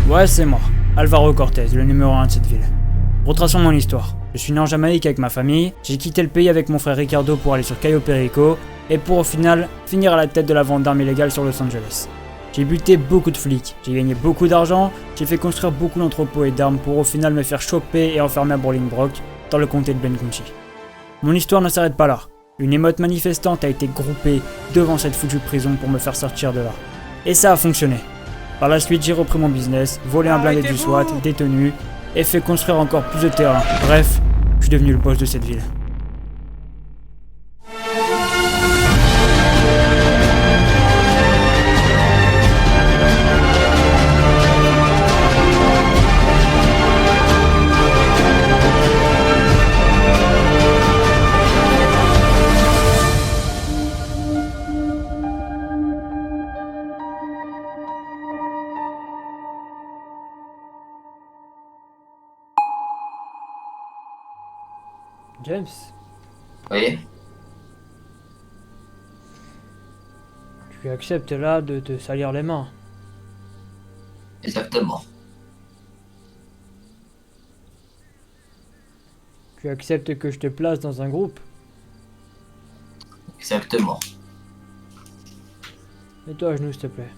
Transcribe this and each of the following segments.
Ouais, c'est moi, Alvaro Cortez, le numéro 1 de cette ville. Retraçons mon histoire. Je suis né en Jamaïque avec ma famille, j'ai quitté le pays avec mon frère Ricardo pour aller sur Cayo Perico, et pour au final, finir à la tête de la vente d'armes illégales sur Los Angeles. J'ai buté beaucoup de flics, j'ai gagné beaucoup d'argent, j'ai fait construire beaucoup d'entrepôts et d'armes pour au final me faire choper et enfermer à Bolingbrook, dans le comté de Benkunchi. Mon histoire ne s'arrête pas là. Une émeute manifestante a été groupée devant cette foutue prison pour me faire sortir de là. Et ça a fonctionné. Par la suite, j'ai repris mon business, volé un blindé du SWAT, détenu, et fait construire encore plus de terrain. Bref, je suis devenu le boss de cette ville. James, Oui, tu acceptes là de te salir les mains. exactement. Tu acceptes que je te place dans un groupe. Exactement. Mets-toi à genoux, s'il te plaît.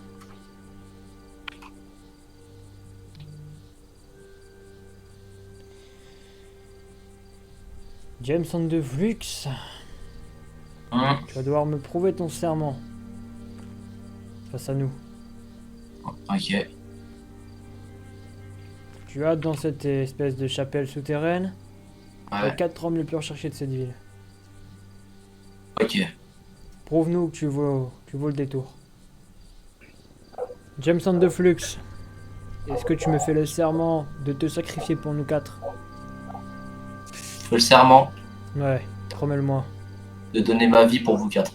James Andeflux, tu vas devoir me prouver ton serment. Face à nous. Ok. Tu as dans cette espèce de chapelle souterraine les Ouais. 4 hommes les plus recherchés de cette ville. Ok. Prouve-nous que tu vaux le détour. James Andeflux, est-ce que tu me fais le serment de te sacrifier pour nous 4? Je fais le serment Ouais, promets-le-moi. de donner ma vie pour vous 4.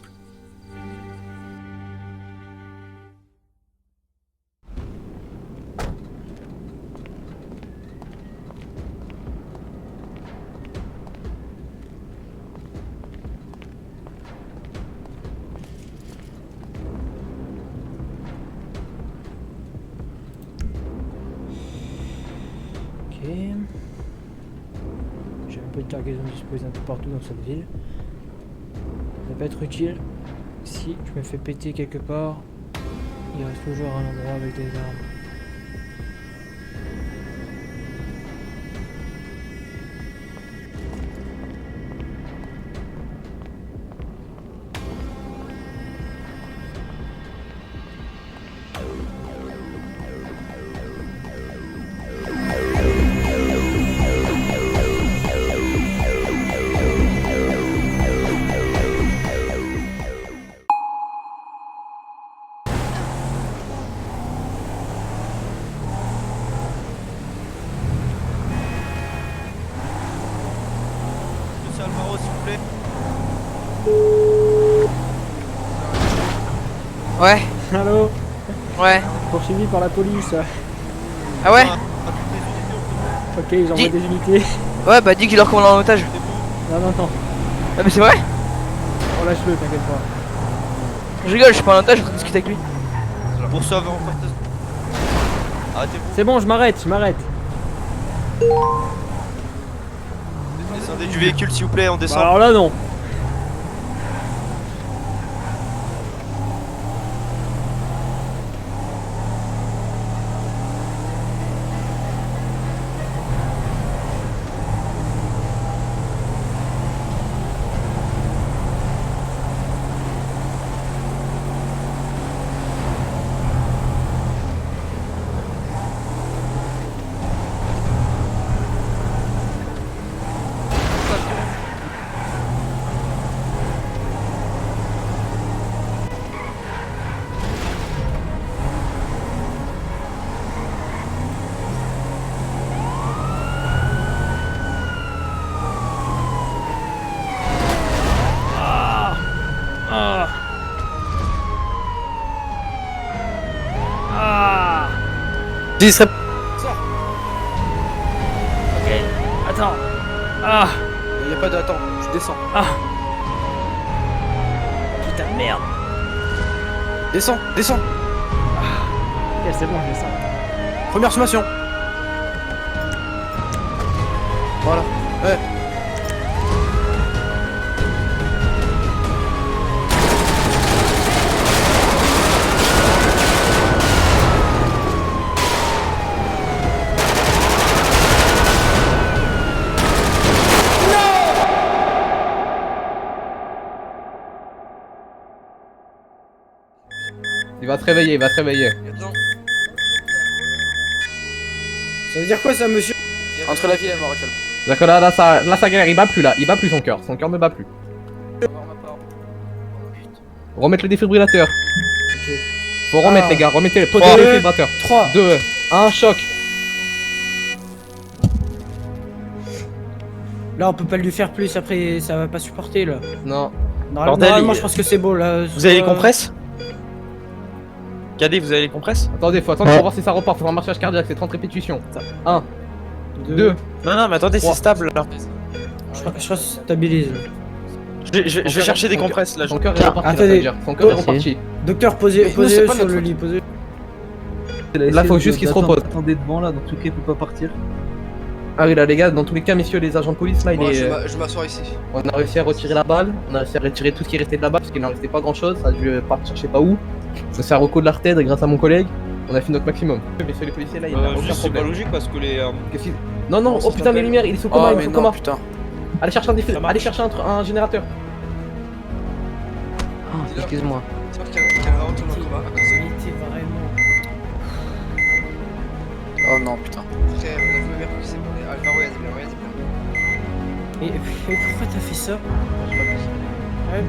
Ok. J'ai un peu de cargaison disposée un peu partout dans cette ville. Ça peut être utile si je me fais péter quelque part. Il reste toujours un endroit avec des armes. Monsieur Alvaro, s'il vous plaît. Ouais, Allô? ouais. Poursuivi par la police. Ah ouais? Ok, ils envoient Dis- des unités. Ouais, bah dis qu'il leur commande en otage. Non, non, non. Ah mais c'est vrai? On lâche-le, t'inquiète pas. Je rigole, je suis pas en otage, je suis en train de discuter avec lui. Poursuivre en Cortez. Arrêtez-vous. C'est bon, je m'arrête. Descendez du véhicule, s'il vous plaît, on Bah, descend. alors là, non. Il serait... Ok, attends. Ah, Y'a pas d'attente, je descends. putain de merde. Descends, descends. Ok, c'est bon, je descends. Première sommation. Voilà. Ouais. Il va se réveiller, il va se réveiller. Ça veut dire quoi ça, monsieur? Entre la vie et la mort, Rachel. C'est-à-dire que là, sa guerre, il bat plus là. Il bat plus son cœur. Son cœur ne bat plus. Remettre le défibrillateur. Ok. Faut remettre, les gars. Remettez le poteau Deux. défibrillateur. 3. 2, 1, choc. Là, on peut pas lui faire plus, après ça va pas supporter là. Non. Bordel, Normalement, je pense que c'est beau là. Vous avez les compresses? Cadet, vous avez les compresses? Attendez, faut attendre pour voir si ça repart. Faut un marchage cardiaque, c'est 30 répétitions. 1, 2. Non, mais attendez, c'est stable là. Je crois que ça stabilise. Je vais chercher des compresses là. Son cœur est reparti. Attendez. Là, ça veut dire. Son cœur est reparti. Docteur, posez c'est pas sur notre le lit, posez. Là, faut juste qu'il se repose. Attendez devant là, dans tout cas, il peut pas partir. Ah oui, là, les gars, dans tous les cas, messieurs les agents de police, là, il Moi, est. je m'assois ici. On a réussi à retirer la balle, on a réussi à retirer tout ce qui restait de la balle parce qu'il n'en restait pas grand chose, ça a dû partir je sais pas où. Je suis à recoudre l'artère et grâce à mon collègue, on a fait notre maximum. Messieurs les policiers là, il n'y a aucun Juste, c'est pas problème. logique parce que les. Qu'est-ce qu'il- Non, non, Comment oh ça putain, les s'appelle lumières, il est sous coma, Oh, il est mais sous non, coma. putain. Allez chercher allez chercher un générateur. Excuse-moi. C'est vrai qu'elle va retourner en combat à cause de Il était vraiment. Oh non, putain. Frère, on a vu ma mère qui s'est demandé. Alvaro, il y a des biens, il y a des biens. Et pourquoi t'as fait ça? Ouais, bah.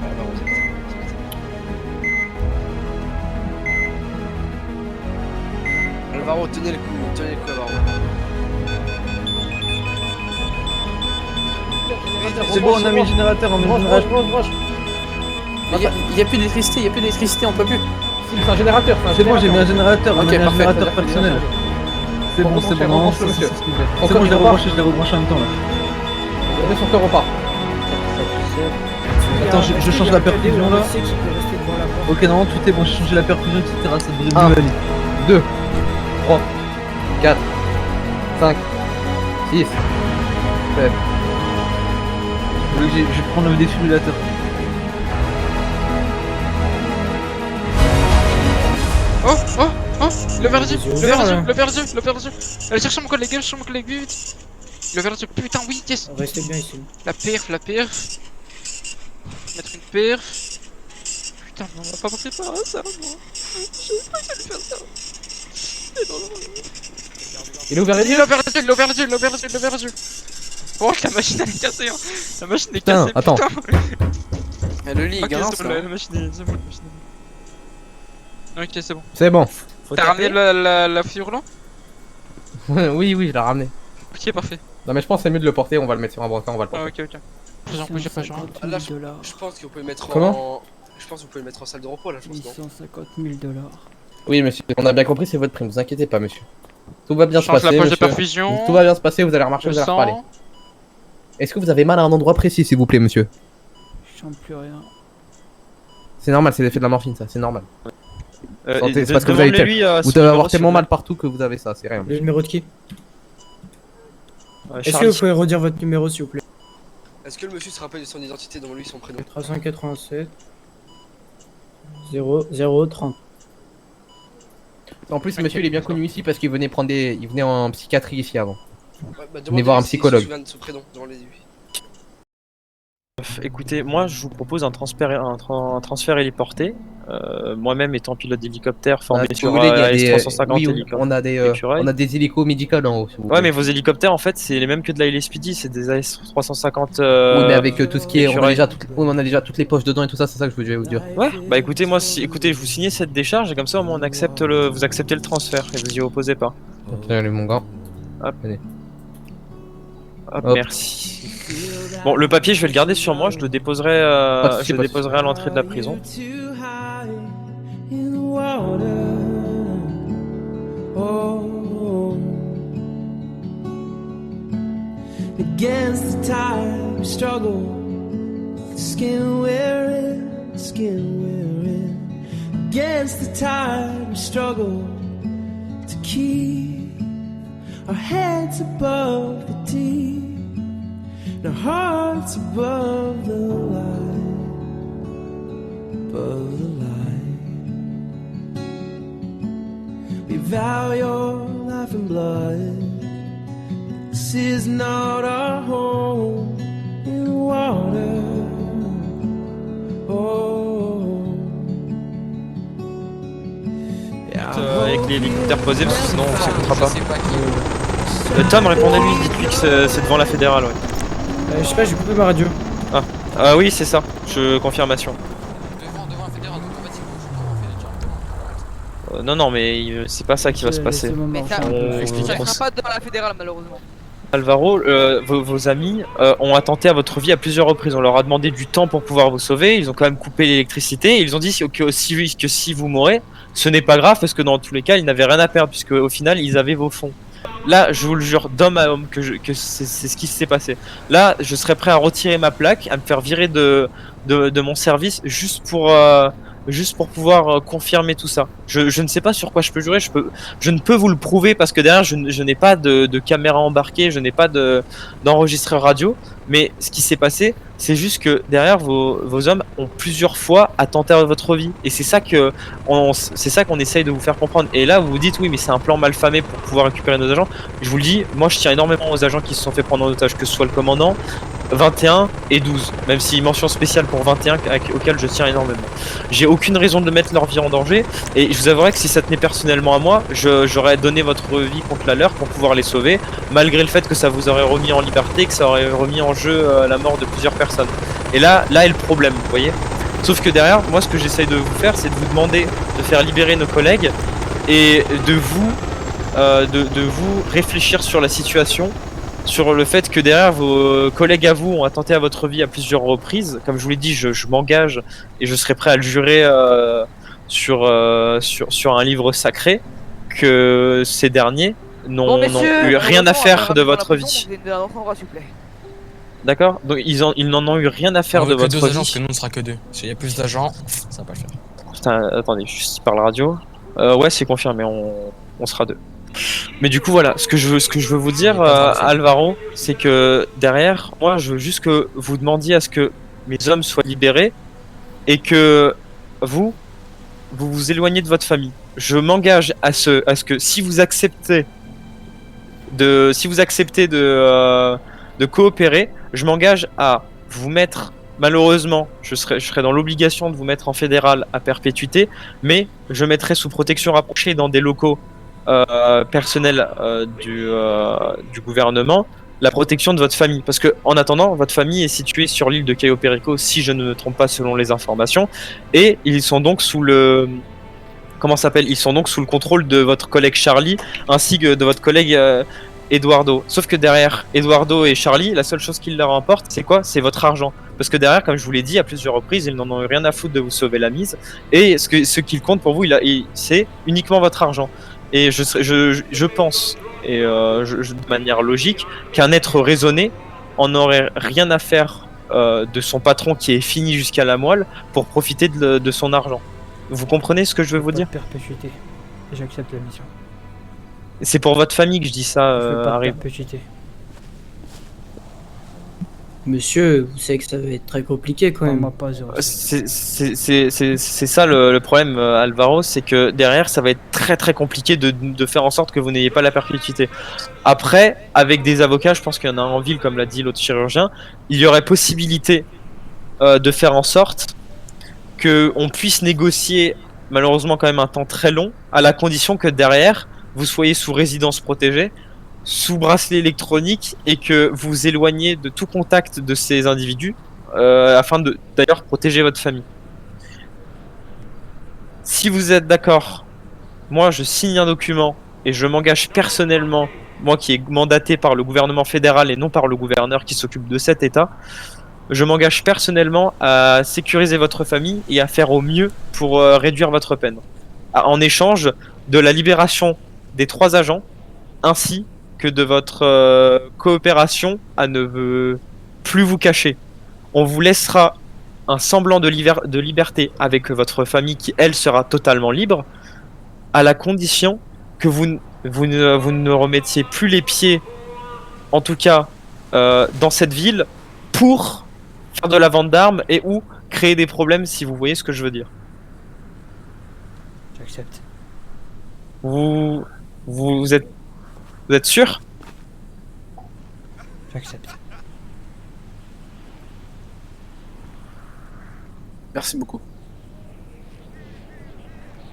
Alvaro, c'est Alvaro, tenez le coup, Alvaro. C'est bon, on a mis le générateur, on met le générateur. Il y a plus d'électricité, on peut plus. C'est un générateur, C'est bon, j'ai mis un générateur, on a Ok, mis un parfait. générateur personnel. C'est bon, c'est bon, non, Rebranche-le, monsieur. c'est bon, je l'ai rebranché en même temps là. Regardez son cœur repart. Attends, je change la perfusion, là. On sait qu'il peut rester devant la porte. Ok, non, tout est bon, j'ai changé la perfusion, etc. Ça devrait Ah. mieux aller. 2, 3, 4, 5, 6, 7. Je prends le défibrillateur. Le verdu, ouvert, là. le verdu. Allez chercher mon collègue, vite. Le verdu, putain, oui, yes. Restez bien ici. La perf. Mettre une perf. Putain, mais on va pas préparer ça, moi. Je sais pas qu'elle faire ça. Il est ouvert les yeux. Le verdu. Oh, la machine elle est cassée, hein. La machine est Putain, cassée, attends. Et le lit, Ok, gamin, c'est bon, la machine est... C'est bon, la machine est... Ok, c'est bon. C'est bon. T'as ramené la figure là? Oui, je l'ai ramené. Ok, parfait. Non, mais je pense que c'est mieux de le porter, on va le mettre sur un brancard, on va le Ah, porter. ok. J'en peux, j'ai pas genre. Ah, là, je pense que vous pouvez le mettre Comment Je pense que vous pouvez le mettre en salle de repos là, je pense. Non 850 000 $. Oui, monsieur, on a bien compris, c'est votre prime, vous inquiétez pas, monsieur. Tout va bien se Change passer, la poche de monsieur. perfusion. Tout va bien se passer, vous allez remarcher, Le vous allez reparler. sang. Est-ce que vous avez mal à un endroit précis, s'il vous plaît, monsieur? Je sens plus rien. C'est normal, c'est l'effet de la morphine, ça, c'est normal. Santé, et c'est parce que vous avez demandez-lui, Vous son devez numéro, avoir s'il tellement vous mal partout que vous avez ça, c'est rien. Le numéro de qui? plaît. Est-ce que Charlie. vous pouvez redire votre numéro s'il vous plaît? Est-ce que le monsieur se rappelle de son identité devant lui, son prénom? 387 00 30. En plus, monsieur, il est bien connu ici parce qu'il venait prendre des... Il venait en psychiatrie ici avant. Ouais, bah, Venez voir un psychologue. Se souvient de son prénom devant les yeux. Écoutez, moi je vous propose un transfert héliporté. Moi-même étant pilote d'hélicoptère formé Si sur vous voulez, il y a des... S350 oui, hélicoptères. on a des hélicos médicaux en haut. Si vous Ouais, voulez. mais vos hélicoptères en fait c'est les mêmes que de la LSPD, c'est des AS350. Oui, mais avec tout ce qui est... On a, Écureuil. déjà on a déjà toutes les poches dedans et tout ça, c'est ça que je voulais vous dire. Ouais, bah écoutez, moi, écoutez, je vous signez cette décharge et comme ça, au moins, vous acceptez le transfert et vous y opposez pas. Allez, mon gars. Hop. Allez. Hop, Hop. merci. Bon, le papier, je vais le garder sur moi, je le déposerai, Pas de soucis, je le pas de déposerai à l'entrée de la prison. Against the tide, we struggle. Skin we're in. Against the tide, we struggle. keep our heads above the deep, and our hearts above the light, above the light. We vow your life and blood. This is not our home in the water. Oh. Avec les hélicoptères posés, parce que sinon on s'écoutera Je pas. sais pas qui. Tom, répondez-lui, dites-lui que c'est devant la fédérale, ouais. Je sais pas, j'ai coupé ma radio. Ah oui, c'est ça, confirmation. Devant la fédérale, donc en fait, c'est bon, je peux Non, non, mais c'est pas ça qui va se passer. Mais ça, On- ça on- sera pas devant la fédérale, malheureusement. Alvaro, vos amis ont attenté à votre vie à plusieurs reprises. On leur a demandé du temps pour pouvoir vous sauver. Ils ont quand même coupé l'électricité. Et ils ont dit que si vous mourrez, ce n'est pas grave parce que dans tous les cas, ils n'avaient rien à perdre puisque au final, ils avaient vos fonds. Là, je vous le jure, d'homme à homme, que c'est ce qui s'est passé. Là, je serais prêt à retirer ma plaque, à me faire virer de mon service juste pour pouvoir confirmer tout ça. Je ne sais pas sur quoi je peux jurer, je ne peux vous le prouver parce que derrière je n'ai pas de caméra embarquée, je n'ai pas d'enregistreur radio, mais ce qui s'est passé, c'est juste que derrière vos hommes ont plusieurs fois attenté à votre vie, et c'est ça qu'on essaye de vous faire comprendre. Et là vous vous dites oui mais c'est un plan mal famé pour pouvoir récupérer nos agents. Je vous le dis, moi je tiens énormément aux agents qui se sont fait prendre en otage, que ce soit le commandant, 21 et 12, même si mention spéciale pour 21 auquel je tiens énormément. J'ai aucune raison de mettre leur vie en danger, et je vous avouerai que si ça tenait personnellement à moi, j'aurais donné votre vie contre la leur pour pouvoir les sauver, malgré le fait que ça vous aurait remis en liberté, que ça aurait remis en jeu la mort de plusieurs personnes. Et là est le problème, vous voyez. Sauf que derrière, moi ce que j'essaye de vous faire, c'est de vous demander de faire libérer nos collègues et de vous réfléchir sur la situation, sur le fait que derrière vos collègues à vous ont attenté à votre vie à plusieurs reprises. Comme je vous l'ai dit, je m'engage et je serai prêt à le jurer sur un livre sacré que ces derniers n'ont eu rien à faire de votre vie. D'accord? Donc ils n'en ont eu rien à faire de votre vie. Que 2 agents, parce que nous on sera que 2. S'il y a plus d'agents, ça va pas le faire. Putain, attendez, juste par la radio. Ouais, c'est confirmé, on sera 2. Mais du coup voilà, ce que je veux vous dire, Alvaro, c'est que derrière, moi je veux juste que vous demandiez à ce que mes hommes soient libérés et que vous vous éloignez de votre famille. Je m'engage à ce que si vous acceptez de coopérer, je m'engage à vous mettre, malheureusement, je serai dans l'obligation de vous mettre en fédéral à perpétuité, mais je mettrai sous protection rapprochée dans des locaux personnels du gouvernement la protection de votre famille, parce que en attendant, votre famille est située sur l'île de Cayo Perico, si je ne me trompe pas selon les informations, et ils sont donc sous le ils sont donc sous le contrôle de votre collègue Charlie ainsi que de votre collègue Eduardo. Sauf que derrière Eduardo et Charlie, la seule chose qui leur importe, c'est quoi? C'est votre argent. Parce que derrière, comme je vous l'ai dit à plusieurs reprises, ils n'en ont eu rien à foutre de vous sauver la mise. Et ce qu'il compte pour vous, c'est uniquement votre argent. Et je pense, et de manière logique, qu'un être raisonné en aurait rien à faire de son patron qui est fini jusqu'à la moelle pour profiter de son argent. Vous comprenez ce que je veux vous dire? Perpétuité. J'accepte la mission. C'est pour votre famille que je dis ça, Je veux pas de Harry. perpétuité. Monsieur, vous savez que ça va être très compliqué quand On même. m'a pas zéro. C'est ça le problème, Alvaro, c'est que derrière ça va être très très compliqué de faire en sorte que vous n'ayez pas la perpétuité. Après, avec des avocats, je pense qu'il y en a en ville, comme l'a dit l'autre chirurgien, il y aurait possibilité de faire en sorte qu'on puisse négocier, malheureusement quand même un temps très long, à la condition que derrière vous soyez sous résidence protégée, sous bracelet électronique, et que vous vous éloignez de tout contact de ces individus afin de d'ailleurs protéger votre famille. Si vous êtes d'accord, moi je signe un document et je m'engage personnellement, moi qui est mandaté par le gouvernement fédéral et non par le gouverneur qui s'occupe de cet état, je m'engage personnellement à sécuriser votre famille et à faire au mieux pour réduire votre peine. En échange de la libération des 3 agents, ainsi que de votre coopération à ne plus vous cacher. On vous laissera un semblant de liberté avec votre famille qui, elle, sera totalement libre, à la condition que vous vous ne remettiez plus les pieds, en tout cas, dans cette ville, pour faire de la vente d'armes et ou créer des problèmes, si vous voyez ce que je veux dire. J'accepte. Vous êtes sûr? J'accepte. Merci beaucoup.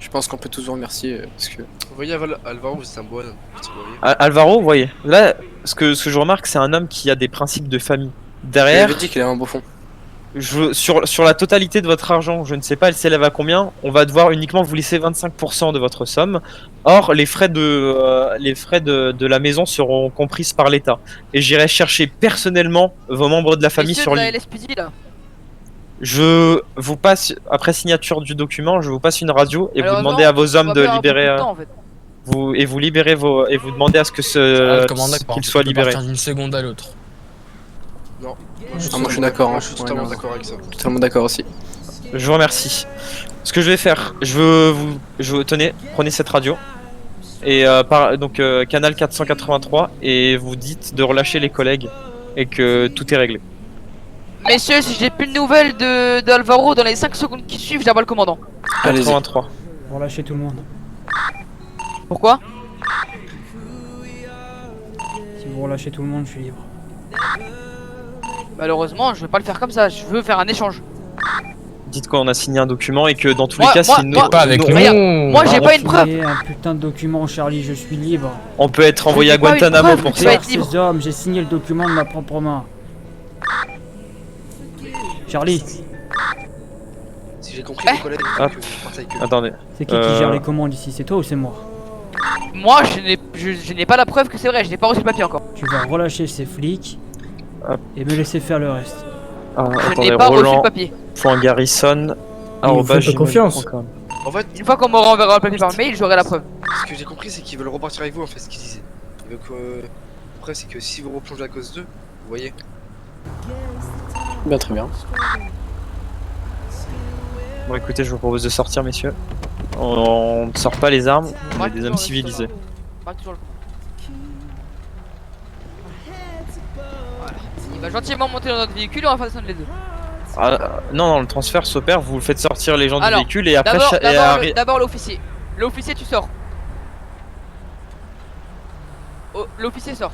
Je pense qu'on peut tous vous remercier parce que. Vous voyez, Alvaro, vous êtes un bon homme. Vous voyez. Alvaro, vous voyez, là, ce que je remarque, c'est un homme qui a des principes de famille. Il Derrière, avait dit qu'il avait un beau fond. sur la totalité de votre argent, je ne sais pas, elle s'élève à combien, on va devoir uniquement vous laisser 25% de votre somme. Or, les frais de la maison seront comprises par l'État. Et j'irai chercher personnellement vos membres de la famille sur l'île. là. Je vous passe, après signature du document, je vous passe une radio et vous Alors, demandez non, à vos hommes on va de perdre un peu libérer. de temps, en fait. Vous libérez et vous demandez à ce que Le commandant, qu'il soit libéré. partir d'une seconde à l'autre. Non. Ah, moi je suis d'accord. Moi, je suis totalement d'accord avec ça. Totalement d'accord aussi. Je vous remercie. Ce que je vais faire, tenez, prenez cette radio et canal 483 et vous dites de relâcher les collègues et que tout est réglé. Messieurs, si j'ai plus de nouvelles d'Alvaro dans les 5 secondes qui suivent, j'appelle le commandant. Allez-y. 83. Pour lâcher tout le monde. Pourquoi? Si vous relâchez tout le monde, je suis libre. Malheureusement, je vais pas le faire comme ça, je veux faire un échange. Dites qu'on a signé un document et que dans tous Moi- les cas, moi- si moi- Pas avec nous. Regarde, moi j'ai pas une preuve. Signé un putain de document, Charlie, je suis libre. on peut être envoyé à J'ai pas une Guantanamo preuve pour que tu ça. vas être libre. Ces hommes, j'ai signé le document de ma propre main. Charlie, Si j'ai compris, les collègues, Hop. que vous partez avec eux. Attendez. c'est qui gère les commandes ici? C'est toi ou c'est moi? Moi, je n'ai pas la preuve que c'est vrai, je n'ai pas reçu le papier encore. Tu vas relâcher ces flics Hop. et me laisser faire le reste. Je Attendez, n'ai pas reçu le Roland. papier. Garrison. Ils vous font pas confiance. En fait, Une fois qu'on me renverra le papier par mail, j'aurai la preuve. ce que j'ai compris, c'est qu'ils veulent repartir avec vous, en fait, ce qu'ils disaient. Donc, après, c'est que si vous replongez à cause d'eux, vous voyez. Bah, très bien. Bon, écoutez, je vous propose de sortir, messieurs. On ne sort pas les armes, on est des hommes civilisés. Marque toujours le Voilà. Il va gentiment monter dans notre véhicule et on va faire descendre les deux. Non, le transfert s'opère, vous faites sortir les gens Alors, du véhicule et après... D'abord l'officier. L'officier, tu sors. Oh, l'officier sort.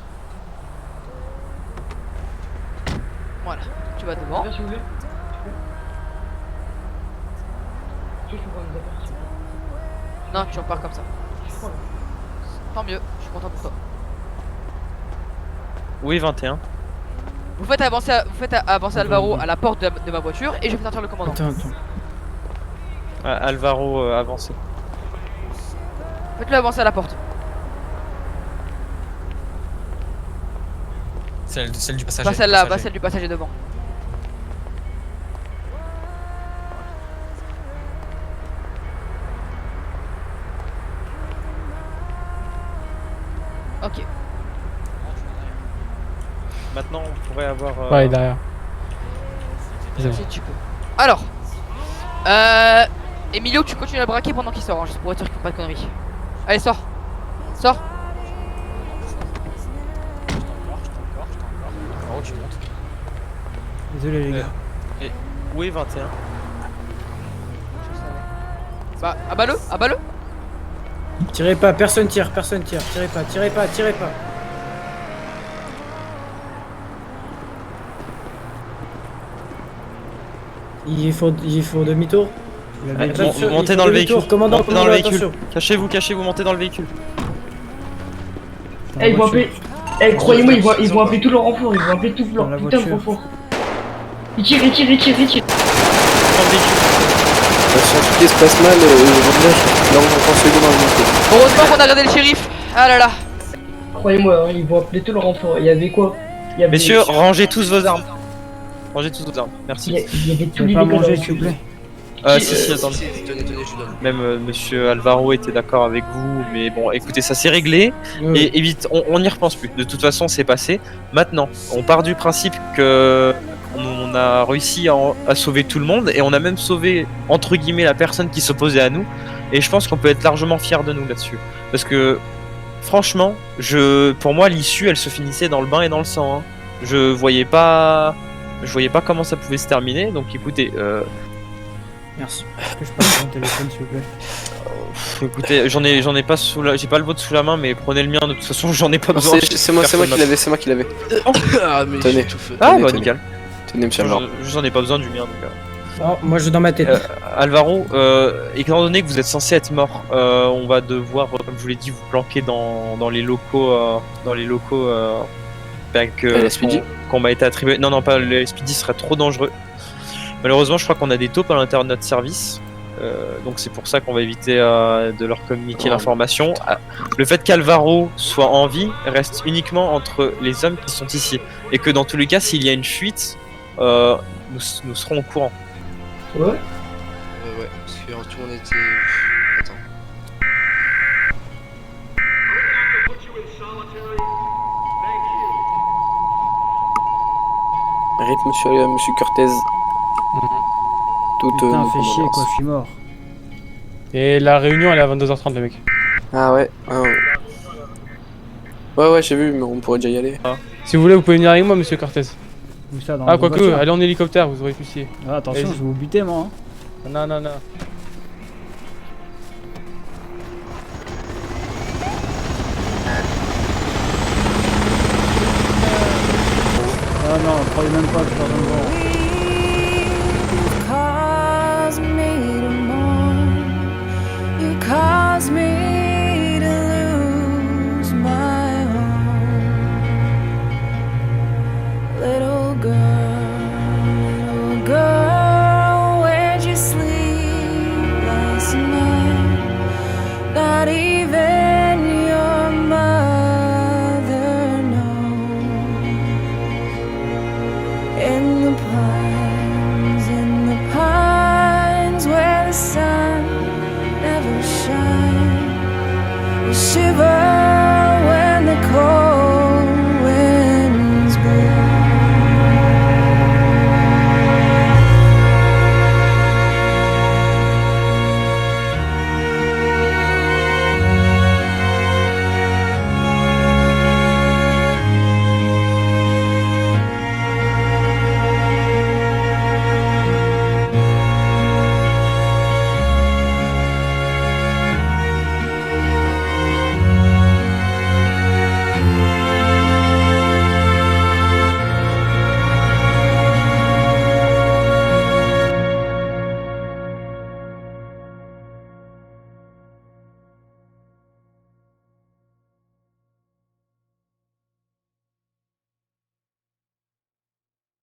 Voilà, tu vas devant. Non, tu repars comme ça. Tant mieux, je suis content pour toi. Oui, 21. Vous faites avancer Alvaro à la porte de ma voiture et je vais sortir le commandant. Attends. Alvaro, avancez. Faites-le avancer à la porte. Celle du passager. Pas celle-là, pas celle du passager devant. Ok. Maintenant, on pourrait avoir... Ouais, derrière. Si tu peux. Alors, Emilio, tu continues à le braquer pendant qu'il sort, hein, juste pour être sûr qu'il fait pas de conneries. Allez, sors. Sors. Désolé les gars. Oui, 21. Bah, abat-le, abat-le. Tirez pas, personne tire, tirez pas. Il faut demi-tour. Montez dans le véhicule. Commandant, Montez dans le véhicule. attention. Cachez-vous, montez dans le véhicule. Dans la voiture. Croyez-moi, ils vont appeler tous leurs renforts, ils vont appeler tous Dans la voiture. Ils tirent. Dans le véhicule. Si un truc se passe mal, là on entend celui dans le véhicule. Heureusement qu'on a regardé le shérif. Ah là là. Croyez-moi, ils vont appeler tous leurs renforts. Il y avait quoi? Messieurs, rangez tous vos armes. Rangez tous vos armes, merci. Il y avait tous Tu les veux pas dégâts. manger s'il vous plaît? Si, attendez. Tenez, je vous donne. Même monsieur Alvaro était d'accord avec vous, mais bon, écoutez, ça s'est réglé. Et vite, on n'y repense plus. De toute façon, c'est passé. Maintenant, on part du principe que on a réussi à sauver tout le monde et on a même sauvé entre guillemets la personne qui s'opposait à nous. Et je pense qu'on peut être largement fier de nous là-dessus, parce que franchement, pour moi, l'issue, elle se finissait dans le bain et dans le sang. Hein. Je voyais pas comment ça pouvait se terminer. Donc, écoutez, Merci. Est-ce que je passe mon téléphone, s'il vous plaît? écoutez, j'en ai pas j'ai pas le vôtre sous la main, mais prenez le mien. De toute façon, j'en ai pas besoin. C'est moi qui l'avais. Ah, mais Tenez. j'étouffe. Ah, Tenez, bah tenez. nickel. Tenez, monsieur Alvaro. J'en ai pas besoin du mien, donc. Oh, moi je dans ma tête. Alvaro, étant donné que vous êtes censé être mort, on va devoir, comme je vous l'ai dit, vous planquer dans les locaux, qu'on m'a été attribué. Non, pas le SPD serait trop dangereux. Malheureusement, je crois qu'on a des taupes à l'intérieur de notre service, donc c'est pour ça qu'on va éviter de leur communiquer l'information. Le fait qu'Alvaro soit en vie reste uniquement entre les hommes qui sont ici, et que dans tous les cas, s'il y a une fuite, nous serons au courant. Ouais. Ouais, parce que tout le monde était. Attends. Arrête, monsieur Cortez. Putain, fais chier quoi, je suis mort. Et la réunion elle est à 22h30 les mecs. Ah ouais. Ouais, j'ai vu, mais on pourrait déjà y aller. Si vous voulez, vous pouvez venir avec moi, monsieur Cortez. Où ça, dans Ah, la quoique, voiture? allez en hélicoptère, vous aurez pu. Ah, attention, Allez-y. je vais vous buter moi. Hein. Non. Ah non, croyez même pas que je suis en train de voir. You caused me to lose my home. Little girl, where'd you sleep last night? Not even your mother knows. In the pines where the sun never shine. We shiver